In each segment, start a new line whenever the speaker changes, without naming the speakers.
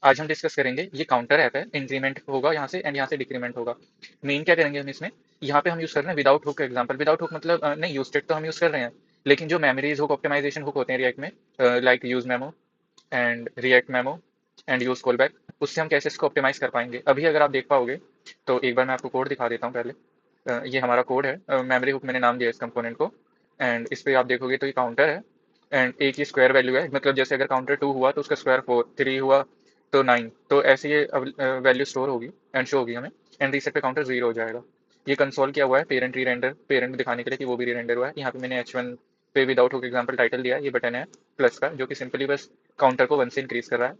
आज हम डिस्कस करेंगे, ये काउंटर ऐप है, इंक्रीमेंट होगा यहाँ से एंड यहाँ से डिक्रीमेंट होगा। मेन क्या करेंगे हम इसमें, यहाँ पे हम यूज़ कर रहे हैं without hook example. Without hook मतलब नहीं, यूज स्टेट तो हम यूज़ कर रहे हैं, लेकिन जो मेमोरीज हुक ऑप्टिमाइजेशन हुक होते हैं रिएक्ट में, like use memo and react memo and use call back, उससे हम कैसे इसको ऑप्टिमाइज कर पाएंगे। अभी अगर आप देख पाओगे तो एक बार मैं आपको कोड दिखा देता हूँ पहले। ये हमारा कोड है, मेमोरी हुक मैंने नाम दिया इस कंपोनेंट को, एंड इस पे आप देखोगे तो ये काउंटर है एंड एक ही स्क्वायर वैल्यू है। मतलब जैसे अगर काउंटर 2 हुआ तो उसका स्क्वायर 4, 3 हुआ तो 9, तो ऐसे ये वैल्यू स्टोर होगी एंड शो होगी हमें, एंड रीसेट पे काउंटर 0 हो जाएगा। ये कंसोल किया हुआ है पेरेंट री रेंडर, पेरेंट दिखाने के लिए कि वो भी री रेंडर हुआ है। यहाँ पे मैंने H1 पे विदाउट हुक एग्जांपल टाइटल दिया है, ये बटन है प्लस का जो कि सिंपली बस काउंटर को 1 से इंक्रीज कर रहा है,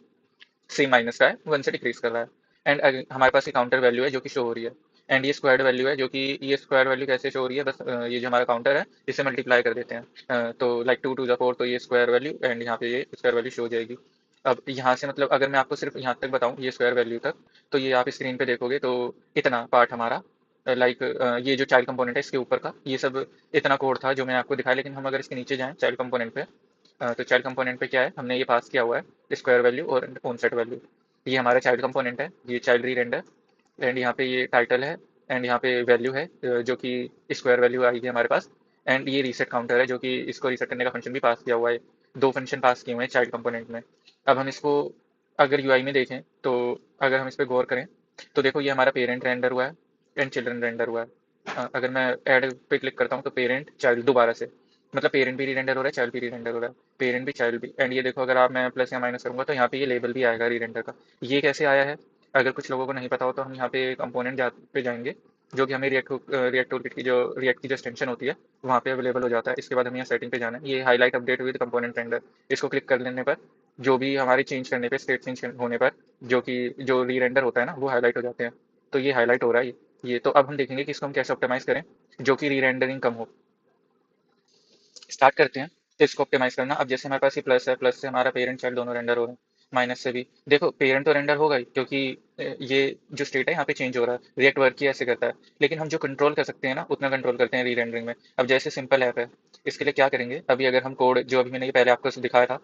सेम माइनस का है 1 से डिक्रीज कर रहा है। एंड हमारे पास ये काउंटर वैल्यू है जो कि शो हो रही है, एंड ये स्क्वायर्ड वैल्यू है जो कि ये स्क्वायर वैल्यू कैसे शो हो रही है, बस ये जो हमारा काउंटर है इससे मल्टीप्लाई कर देते हैं। तो लाइक 2 टू द 4, तो ये स्क्वायर वैल्यू एंड यहाँ पे ये स्क्वायर वैल्यू शो हो जाएगी। अब यहाँ से मतलब अगर मैं आपको सिर्फ यहाँ तक बताऊँ ये स्क्वायर वैल्यू तक, तो ये आप स्क्रीन पे देखोगे तो इतना पार्ट हमारा लाइक ये जो चाइल्ड कंपोनेंट है इसके ऊपर का ये सब इतना कोड था जो मैंने आपको दिखाया। लेकिन हम अगर इसके नीचे जाएं चाइल्ड कंपोनेंट पे, तो चाइल्ड कंपोनेंट पे क्या है, हमने ये पास किया हुआ है स्क्वायर वैल्यू और ऑनसेट वैल्यू। ये हमारा चाइल्ड कंपोनेंट है, ये चाइल्ड री रेंडर, एंड यहाँ पे ये टाइटल है एंड यहाँ पे वैल्यू है जो कि स्क्वायर वैल्यू आई है हमारे पास, एंड ये रीसेट काउंटर है जो कि इसको रीसेट करने का फंक्शन भी पास किया हुआ है। दो फंक्शन पास किए हुए हैं चाइल्ड कंपोनेंट में। अब हम इसको अगर यूआई में देखें तो अगर हम इस पर गौर करें तो देखो ये हमारा पेरेंट रेंडर हुआ है एंड चिल्ड्रन रेंडर हुआ है। अगर मैं ऐड पे क्लिक करता हूँ तो पेरेंट चाइल्ड दोबारा से, मतलब पेरेंट भी री रेंडर हो रहा है, चाइल्ड भी री रेंडर हो रहा है, पेरेंट भी चाइल्ड भी। एंड ये देखो अगर आप मैं प्लस या माइनस करूंगा तो यहाँ पे ये लेबल भी आएगा री रेंडर का। ये कैसे आया है, अगर कुछ लोगों को नहीं पता हो तो हम यहाँ पे कंपोनेंट पे जाएंगे जो कि हमें रिएक्ट टूलकिट की जो रिएक्ट की जो एक्सटेंशन होती है वहाँ पे अवेलेबल हो जाता है। इसके बाद हमें यहाँ सेटिंग पे जाना है, ये highlight update with component render, इसको क्लिक कर लेने पर जो भी हमारी चेंज करने पे, स्टेट चेंज होने पर जो कि जो री रेंडर होता है ना वो हाईलाइट हो जाते हैं। तो ये हाईलाइट हो रहा है ये तो अब हम देखेंगे कि इसको हम कैसे ऑप्टिमाइज करें जो कि री रेंडरिंग कम हो। स्टार्ट करते हैं तो इसको ऑप्टिमाइज करना। अब जैसे हमारे पास ये प्लस है, प्लस से हमारा पेरेंट चाइल्ड दोनों रेंडर हो रहे हैं, माइनस से भी देखो पेरेंट तो रेंडर होगा ही क्योंकि ये जो स्टेट है यहाँ पे चेंज हो रहा है, रिएक्ट वर्क ही ऐसे करता है। लेकिन हम जो कंट्रोल कर सकते हैं ना उतना कंट्रोल करते हैं री रेंडरिंग में। अब जैसे सिंपल ऐप है, इसके लिए क्या करेंगे, अभी अगर हम कोड जो अभी मैंने ये पहले आपको दिखाया था,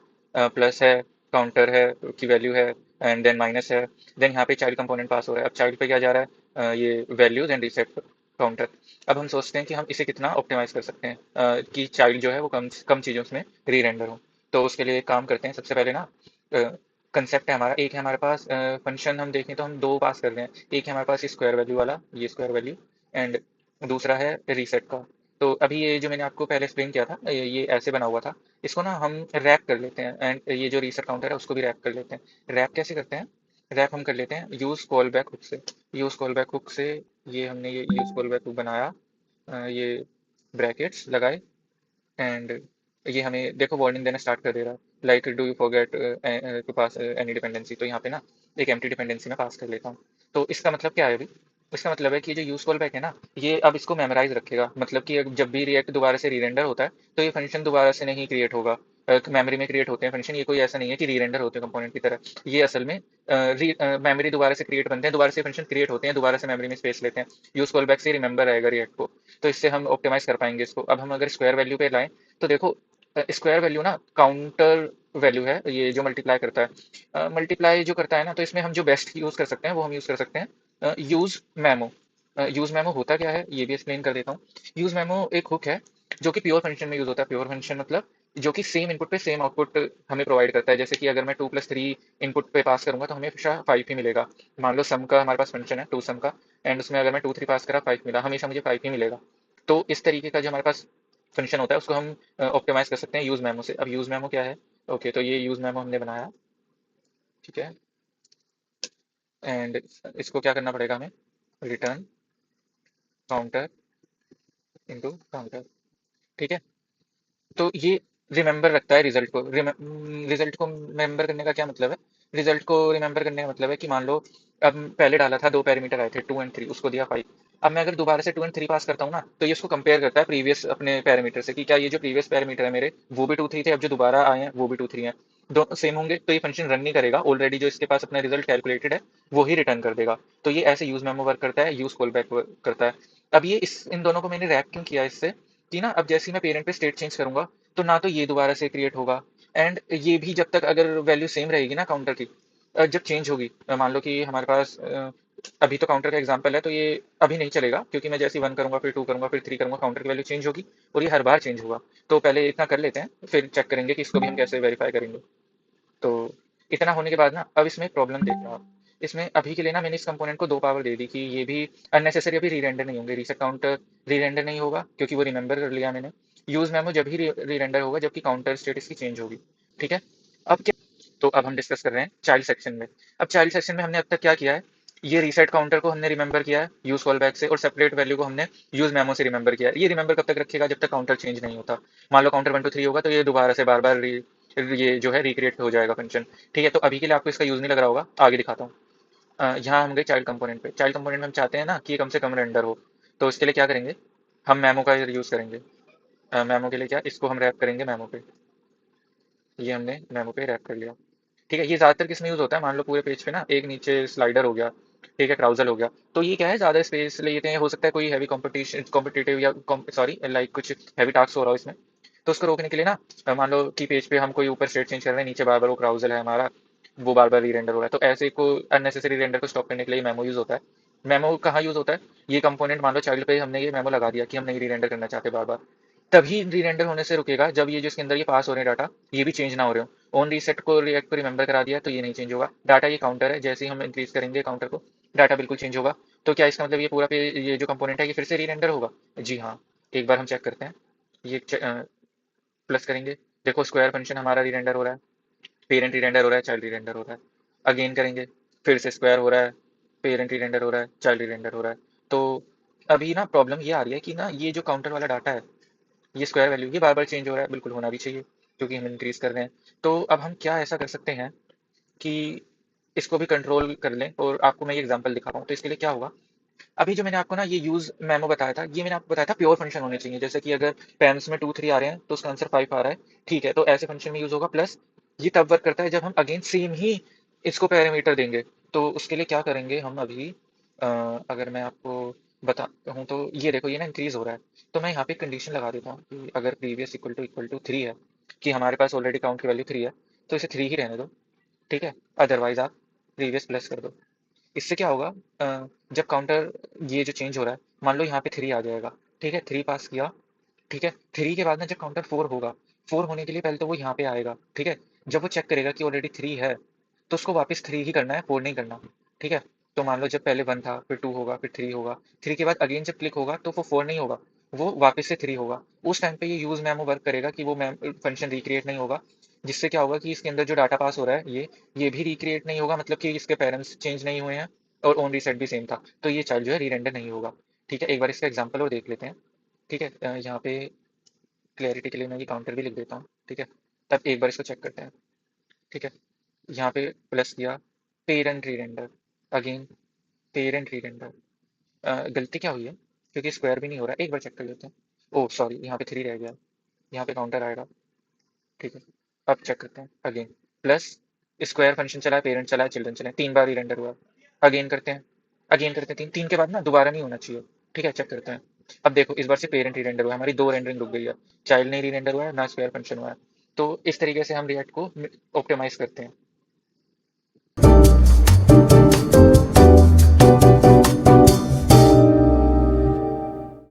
प्लस है, काउंटर है की वैल्यू है एंड देन माइनस है, देन यहाँ पे चाइल्ड कंपोनेंट पास हो रहा है। अब चाइल्ड पे क्या जा रहा है, ये वैल्यूज एंड रीसेट काउंटर। अब हम सोचते हैं कि हम इसे कितना ऑप्टिमाइज कर सकते हैं कि चाइल्ड जो है वो कम कम चीज़ों में री रेंडर हो। तो उसके लिए एक काम करते हैं, सबसे पहले ना कंसेप्ट है हमारा, एक है हमारे पास फंक्शन, हम देखें तो हम दो पास कर रहे हैं। एक है हमारे पास स्क्वायर वैल्यू वाला, ये स्क्वायर वैल्यू, एंड दूसरा है रीसेट का। तो अभी ये जो मैंने आपको पहले एक्सप्लेन किया था ये ऐसे बना हुआ था, इसको ना हम रैप कर लेते हैं एंड ये जो रीसेट काउंटर है उसको भी रैप कर लेते हैं। रैप कैसे करते हैं, रैप हम कर लेते हैं यूज कॉल बैक हुक से। यूज कॉल बैक हुक से ये हमने ये यूज कॉल बैक हुक बनाया, ये ब्रैकेट्स लगाए एंड ये हमें देखो वार्निंग देना स्टार्ट कर दे रहा है, like do you forget to pass any dependency. तो यहाँ पे ना एक एम्प्टी डिपेंडेंसी में पास कर लेता हूँ। तो इसका मतलब क्या है अभी, इसका मतलब है कि ये जो यूज कॉल बैक है ना ये अब इसको मेमोराइज रखेगा, मतलब कि जब भी रिएक्ट दोबारा से री रेंडर होता है तो ये फंक्शन दोबारा से नहीं क्रिएट होगा। मेमोरी में क्रिएट होते हैं फंक्शन, ये कोई ऐसा नहीं है कि री रेंडर होते हैं कंपोनेंट की तरह। ये असल में मेमोरी दोबारा से क्रिएट बनते हैं, दोबारा से फंक्शन क्रिएट होते हैं, दोबारा से मेमोरी में स्पेस लेते हैं। यूज कॉल बैक से रिमेंबर रहेगा रिएक्ट को, तो इससे हम ऑप्टिमाइज कर पाएंगे इसको। अब हम अगर स्क्वायर वैल्यू पे लाएं तो देखो स्क्वायर वैल्यू ना काउंटर वैल्यू है, ये जो मल्टीप्लाई करता है, मल्टीप्लाई जो करता है ना, तो इसमें हम जो बेस्ट यूज कर सकते हैं वो हम यूज कर सकते हैं यूज मेमो। यूज मेमो होता क्या है ये भी एक्सप्लेन कर देता हूँ। यूज मेमो एक हुक है जो कि प्योर फंक्शन में यूज होता है। प्योर फंक्शन मतलब जो कि सेम इनपुट पे सेम आउटपुट हमें प्रोवाइड करता है। जैसे कि अगर मैं 2+3 इनपुट पे पास करूंगा तो हमेशा 5 ही मिलेगा। मान लो सम का हमारे पास फंक्शन है 2 सम का, एंड उसमें अगर मैं 2 3 पास करा 5 मिला, हमेशा मुझे 5 ही मिलेगा। तो इस तरीके का जो हमारे पास फंक्शन होता है उसको हम ऑप्टिमाइज कर सकते हैं यूज मेमो से। अब यूज मेमो क्या है, ओके तो ये यूज मेमो हमने बनाया, ठीक है, एंड इसको क्या करना पड़ेगा हमें, रिटर्न काउंटर इनटू काउंटर, ठीक है। तो ये रिमेंबर रखता है रिजल्ट को। रिजल्ट को रिमेंबर करने का क्या मतलब है, रिजल्ट को रिमेंबर करने का मतलब है कि मान लो अब पहले डाला था दो पैरामीटर आए थे 2 और 3, उसको दिया 5। अब मैं अगर दोबारा से 2 और 3 पास करता हूँ ना तो ये इसको कंपेयर करता है प्रीवियस अपने पैरामीटर से कि क्या ये जो प्रीवियस पैरामीटर है मेरे वो भी 2 3 थे, अब जो दोबारा आए हैं वो भी 2 3 हैं, दोनों सेम होंगे तो ये फंक्शन रन नहीं करेगा, ऑलरेडी जो इसके पास अपना रिजल्ट कैलकुलेटेड है वो ही रिटर्न कर देगा। तो ये ऐसे यूज मेमो वर्क करता है, यूज कॉल बैक वर्क करता है। अब ये इस इन दोनों को मैंने रैप क्यों किया इससे कि ना अब जैसे ही मैं पेरेंट पे स्टेट चेंज करूंगा तो ना तो ये दोबारा से क्रिएट होगा, एंड ये भी जब तक अगर वैल्यू सेम रहेगी ना काउंटर की, जब चेंज होगी, मान लो कि हमारे पास अभी तो काउंटर का एग्जांपल है, तो ये अभी नहीं चलेगा, क्योंकि मैं जैसे 1 करूंगा, फिर 2 करूंगा, फिर 3 करूंगा, काउंटर की वैल्यू चेंज होगी और ये हर बार चेंज होगा। तो पहले इतना कर लेते हैं, फिर चेक करेंगे कि इसको भी हम कैसे वेरीफाई करेंगे। तो इतना होने के बाद ना, अब इसमें प्रॉब्लम देखना आप। इसमें अभी के लिए ना मैंने इस कंपोनेंट को 2 पावर दे दी कि ये भी अननेसेसरी अभी री रेंडर नहीं होंगे, रीसेट काउंटर री रेंडर नहीं होगा, क्योंकि वो रिमेंबर कर लिया मैंने। यूज मेमो जब ही री रेंडर होगा जबकि काउंटर स्टेटस की चेंज होगी। ठीक है। अब क्या, तो अब हम डिस्कस कर रहे हैं चाइल्ड सेक्शन में। अब चाइल्ड सेक्शन में हमने अब तक क्या किया है, ये रीसेट काउंटर को हमने रिमेंबर किया है यूज कॉल बैक से, और सेपरेट वैल्यू को हमने यूज मेमो से रिमेंबर किया है। ये रिमेंबर कब तक रखेगा, जब तक काउंटर चेंज नहीं होता। मान लो काउंटर 1 2 3 होगा, तो ये दोबारा से बार बार ये जो है रिक्रिएट हो जाएगा फंक्शन। ठीक है, तो अभी के लिए आपको इसका यूज नहीं लग रहा होगा, आगे दिखाता हूँ। यहाँ हम गए चाइल्ड कंपोनेंट पे। चाइल्ड कंपोनेंट में हम चाहते हैं ना कि ये कम से कम रेंडर हो। तो इसके लिए क्या करेंगे, हम मेमो का यूज करेंगे। मेमो के लिए क्या, इसको हम रैप करेंगे मेमो पे। ये हमने मेमो पे रैप कर लिया। ठीक है, ये ज्यादातर किसमें यूज होता है, मान लो पूरे पेज पे ना एक नीचे स्लाइडर हो गया, ठीक है, क्राउजल हो गया, तो ये क्या है, ज्यादा स्पेस लेते हैं। हो सकता है कोई हैवी कंपटीशन कॉम्पिटिटिव या सॉरी लाइक कुछ हैवी टास्क हो रहा हो इसमें। तो उसको रोकने के लिए ना, मान लो कि पेज पे हम कोई ऊपर स्टेट चेंज कर रहे हैं, नीचे बार बार वो क्राउजल है हमारा, वो बार बार री रेंडर हो रहा है, तो ऐसे को अननेसेसरी रेंडर को स्टॉप करने के लिए मेमो यूज होता है। मेमो कहाँ यूज होता है, ये कंपोनेंट मान लो चाइल्ड पे हमने ये मेमो लगा दिया कि हम नहीं री रेंडर करना चाहते बार बार, तभी री रेंडर होने से रुकेगा जब ये जो इसके अंदर ये पास हो रहे हैं डाटा, ये भी चेंज ना हो रहे हो। ऑन रीसेट को रिएक्ट को रिमेंबर करा दिया तो ये नहीं चेंज होगा डाटा, ये काउंटर है, जैसे ही हम इंक्रीज करेंगे काउंटर को, डाटा बिल्कुल चेंज होगा। तो क्या इसका मतलब ये पूरा पे ये जो कंपोनेंट है ये फिर से री रेंडर होगा। जी हाँ, एक बार हम चेक करते हैं। ये प्लस करेंगे, देखो स्क्वायर फंक्शन हमारा री रेंडर हो रहा है, पेरेंट री रेंडर हो रहा है, चाइल्ड री रेंडर हो रहा है। अगेन करेंगे, फिर से स्क्वायर हो रहा है, पेरेंट री रेंडर हो रहा है, चाइल्ड री रेंडर हो रहा है। तो अभी ना प्रॉब्लम ये आ रही है कि ना ये जो काउंटर वाला डाटा है, ये स्क्वायर वैल्यू ये बार बार चेंज हो रहा है, बिल्कुल होना भी चाहिए क्योंकि हम इंक्रीज कर रहे हैं। तो अब हम क्या ऐसा कर सकते हैं कि इसको भी कंट्रोल कर लें, और आपको मैं ये एग्जांपल दिखा रहा हूँ। तो इसके लिए क्या होगा, अभी जो मैंने आपको ना ये यूज मेमो बताया था, ये मैंने आपको बताया था प्योर फंक्शन होने चाहिए, जैसे कि अगर पैम्स में 2 3 आ रहे हैं तो उसका आंसर 5 आ रहा है। ठीक है, तो ऐसे फंक्शन में यूज होगा। प्लस ये तब वर्क करता है जब हम अगेन सेम ही इसको पैरामीटर देंगे। तो उसके लिए क्या करेंगे हम अभी, अगर मैं आपको बताता हूँ, तो ये देखो ये ना इंक्रीज हो रहा है, तो मैं यहाँ पे कंडीशन लगा देता हूँ कि अगर प्रीवियस इक्वल टू 3 है, कि हमारे पास ऑलरेडी काउंट की वैल्यू 3 है, तो इसे 3 ही रहने दो। ठीक है, अदरवाइज आप प्रीवियस प्लस कर दो। इससे क्या होगा, जब काउंटर ये जो चेंज हो रहा है, मान लो यहाँ पे 3 आ जाएगा। ठीक है, 3 पास किया। ठीक है, 3 के बाद ना जब काउंटर 4 होगा, 4 होने के लिए पहले तो वो यहाँ पे आएगा। ठीक है, जब वो चेक करेगा कि ऑलरेडी 3 है, तो उसको वापस 3 ही करना है, 4 नहीं करना। ठीक है, तो मान लो जब पहले 1 था, फिर 2 होगा, फिर 3 होगा, 3 के बाद अगेन जब क्लिक होगा तो वो 4 नहीं होगा, वो वापस से 3 होगा। उस टाइम पे ये यूज मेमो वर्क करेगा कि वो फंक्शन रिक्रिएट नहीं होगा, जिससे क्या होगा कि इसके अंदर जो डाटा पास हो रहा है ये भी रिक्रिएट नहीं होगा, मतलब कि इसके पेरेंट्स चेंज नहीं हुए हैं, और ओन रीसेट भी सेम था, तो ये चाइल्ड जो है री रेंडर नहीं होगा। ठीक है, एक बार इसका एग्जांपल और देख लेते हैं। ठीक है, यहाँ पे क्लैरिटी के लिए मैं ये काउंटर भी लिख देता हूँ। ठीक है, तब एक बार इसको चेक करते हैं। ठीक है, यहाँ पे प्लस किया, पेरेंट री रेंडर, अगेन पेरेंट री रेंडर। गलती क्या हुई है, क्योंकि स्क्वायर भी नहीं हो रहा है, एक बार चेक कर लेते हैं। ओह सॉरी, यहाँ पे 3 रह गया, यहाँ पे काउंटर आएगा। ठीक है, अब चेक करते हैं अगेन, प्लस स्क्वायर फंक्शन चला है, पेरेंट चला है, चिल्ड्रन चला है, 3 बार री रेंडर हुआ। अगेन करते हैं, अगेन करते हैं, 3 के बाद ना दोबारा नहीं होना चाहिए। ठीक है, चेक करते हैं। अब देखो इस बार से पेरेंट री रेंडर हुआ है, हमारी 2 रेंडरिंग रुक गई है, चाइल्ड नहीं री रेंडर हुआ है, ना स्क्वायर फंक्शन हुआ है। तो इस तरीके से हम रिएक्ट को ऑप्टिमाइज करते हैं।